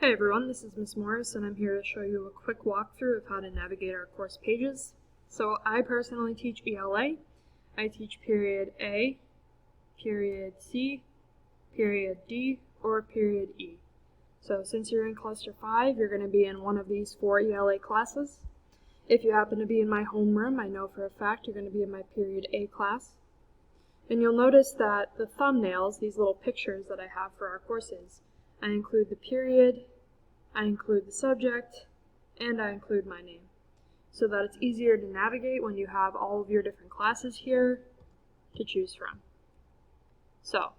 Hey everyone, this is Ms. Morris and I'm here to show you a quick walkthrough of how to navigate our course pages. So I personally teach ELA. I teach period A, period C, period D, or period E. So since you're in cluster 5, you're going to be in one of these 4 ELA classes. If you happen to be in my homeroom, I know for a fact you're going to be in my period A class. And you'll notice that the thumbnails, these little pictures that I have for our courses, I include the period, I include the subject, and I include my name, so that it's easier to navigate when you have all of your different classes here to choose from. So,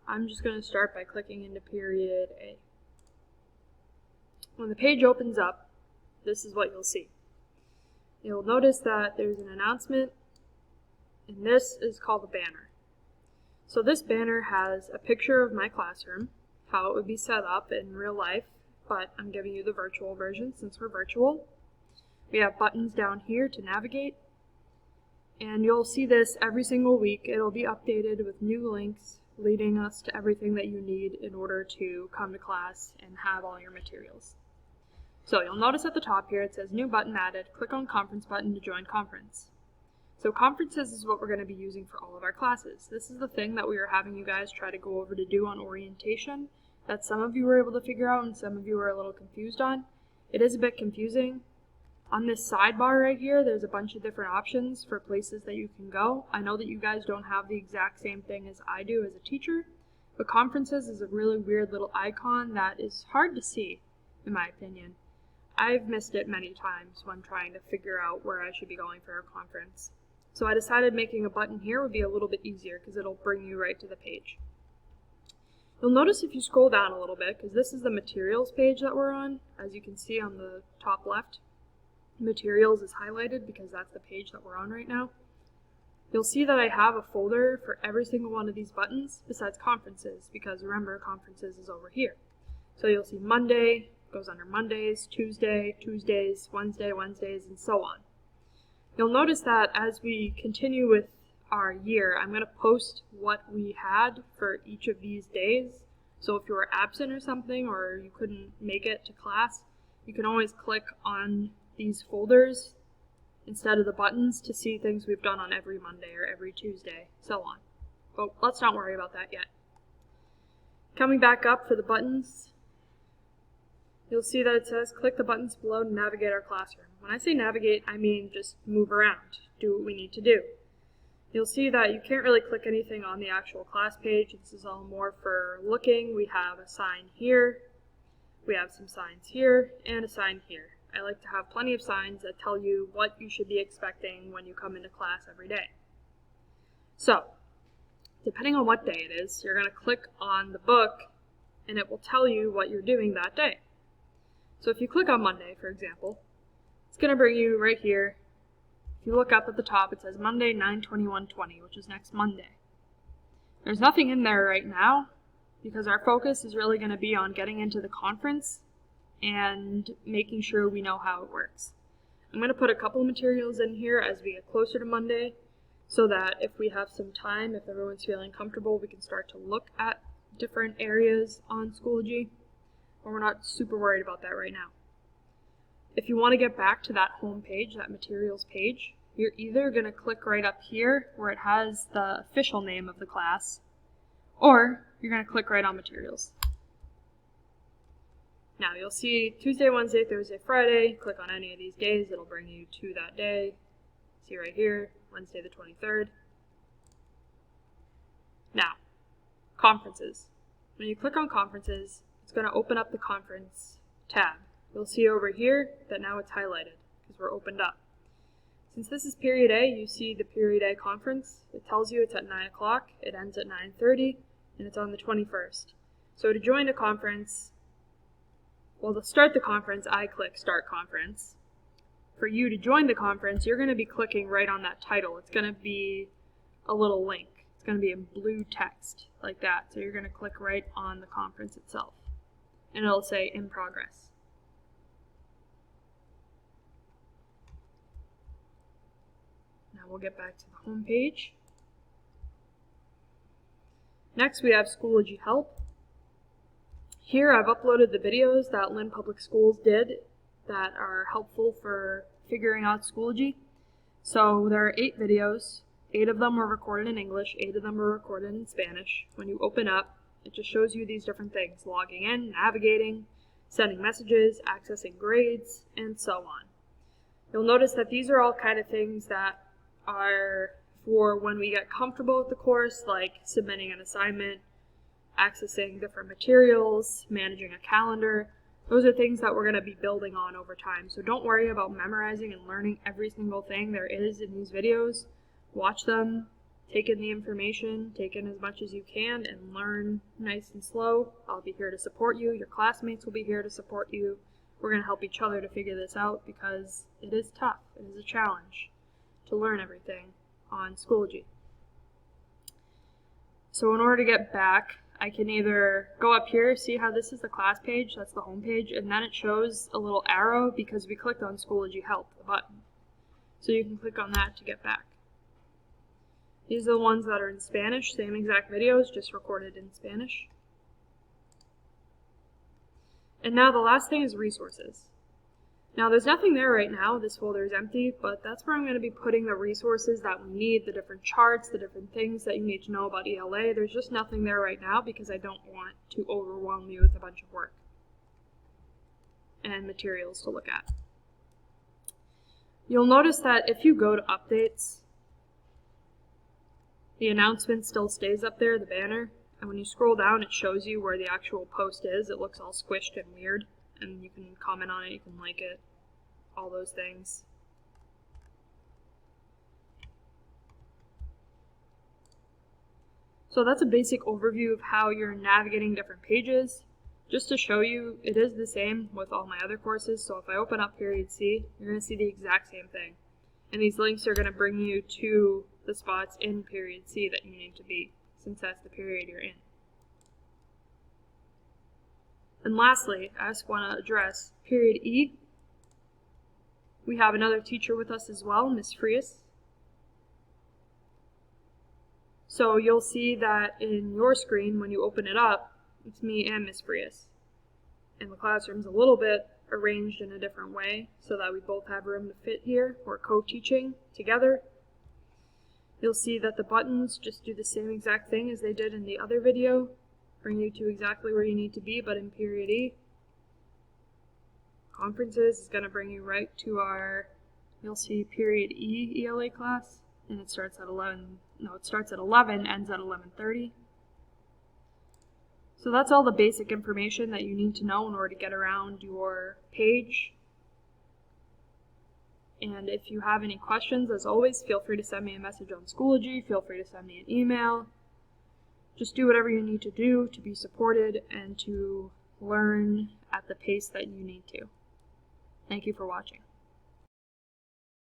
I'm just going to start by clicking into period A. When the page opens up, this is what you'll see. You'll notice that there's an announcement, and this is called a banner. So this banner has a picture of my classroom, how it would be set up in real life, but I'm giving you the virtual version since we're virtual. We have buttons down here to navigate, and you'll see this every single week. It'll be updated with new links leading us to everything that you need in order to come to class and have all your materials. So you'll notice at the top here it says new button added. Click on conference button to join conference. So conferences is what we're going to be using for all of our classes. This is the thing that we are having you guys try to go over to do on orientation that some of you were able to figure out and some of you were a little confused on. It is a bit confusing. On this sidebar right here, there's a bunch of different options for places that you can go. I know that you guys don't have the exact same thing as I do as a teacher, but conferences is a really weird little icon that is hard to see, in my opinion. I've missed it many times when trying to figure out where I should be going for a conference. So I decided making a button here would be a little bit easier because it'll bring you right to the page. You'll notice if you scroll down a little bit, because this is the materials page that we're on, as you can see on the top left. Materials is highlighted because that's the page that we're on right now. You'll see that I have a folder for every single one of these buttons besides conferences, because remember, conferences is over here. So you'll see Monday goes under Mondays, Tuesday, Tuesdays, Wednesday, Wednesdays, and so on. You'll notice that as we continue with our year, I'm going to post what we had for each of these days. So if you were absent or something, or you couldn't make it to class, you can always click on these folders instead of the buttons to see things we've done on every Monday or every Tuesday, so on. But let's not worry about that yet. Coming back up for the buttons, you'll see that it says click the buttons below to navigate our classroom. When I say navigate, I mean just move around, do what we need to do. You'll see that you can't really click anything on the actual class page. This is all more for looking. We have a sign here, we have some signs here, and a sign here. I like to have plenty of signs that tell you what you should be expecting when you come into class every day. So, depending on what day it is, you're going to click on the book and it will tell you what you're doing that day. So if you click on Monday, for example, it's going to bring you right here. If you look up at the top, it says Monday 9/21/20, which is next Monday. There's nothing in there right now because our focus is really going to be on getting into the conference and making sure we know how it works. I'm going to put a couple of materials in here as we get closer to Monday so that if we have some time, if everyone's feeling comfortable, we can start to look at different areas on Schoology, but we're not super worried about that right now. If you want to get back to that home page, that materials page, you're either going to click right up here where it has the official name of the class, or you're going to click right on materials. Now you'll see Tuesday, Wednesday, Thursday, Friday. Click on any of these days, it'll bring you to that day. See right here, Wednesday the 23rd. Now, conferences. When you click on conferences, it's going to open up the conference tab. You'll see over here that now it's highlighted because we're opened up. Since this is period A, you see the period A conference. It tells you it's at 9 o'clock, it ends at 9:30, and it's on the 21st. So to join a conference, well, to start the conference, I click Start Conference. For you to join the conference, you're going to be clicking right on that title. It's going to be a little link. It's going to be in blue text like that. So you're going to click right on the conference itself, and it'll say In Progress. Now we'll get back to the home page. Next we have Schoology Help. Here I've uploaded the videos that Lynn Public Schools did that are helpful for figuring out Schoology. So there are 8 videos. 8 of them were recorded in English, 8 of them were recorded in Spanish. When you open up, it just shows you these different things: logging in, navigating, sending messages, accessing grades, and so on. You'll notice that these are all kind of things that are for when we get comfortable with the course, like submitting an assignment, accessing different materials, managing a calendar. Those are things that we're going to be building on over time. So don't worry about memorizing and learning every single thing there is in these videos. Watch them, take in the information, take in as much as you can, and learn nice and slow. I'll be here to support you. Your classmates will be here to support you. We're going to help each other to figure this out because it is tough. It is a challenge to learn everything on Schoology. So in order to get back, I can either go up here, see how this is the class page, that's the home page, and then it shows a little arrow because we clicked on Schoology Help, the button. So you can click on that to get back. These are the ones that are in Spanish, same exact videos, just recorded in Spanish. And now the last thing is resources. Now there's nothing there right now, this folder is empty, but that's where I'm going to be putting the resources that we need, the different charts, the different things that you need to know about ELA. There's just nothing there right now because I don't want to overwhelm you with a bunch of work and materials to look at. You'll notice that if you go to updates, the announcement still stays up there, the banner, and when you scroll down it shows you where the actual post is. It looks all squished and weird. And you can comment on it, you can like it, all those things. So that's a basic overview of how you're navigating different pages. Just to show you, it is the same with all my other courses. So if I open up Period C, you're going to see the exact same thing. And these links are going to bring you to the spots in Period C that you need to be, since that's the period you're in. And lastly, I just want to address Period E. We have another teacher with us as well, Ms. Frias. So you'll see that in your screen, when you open it up, it's me and Ms. Frias. And the classroom's a little bit arranged in a different way so that we both have room to fit here. We're co-teaching together. You'll see that the buttons just do the same exact thing as they did in the other video. Bring you to exactly where you need to be, but in Period E. Conferences is going to bring you right to our, you'll see Period E ELA class, and it starts at 11, ends at 11:30. So that's all the basic information that you need to know in order to get around your page. And if you have any questions, as always, feel free to send me a message on Schoology, feel free to send me an email. Just do whatever you need to do to be supported and to learn at the pace that you need to. Thank you for watching.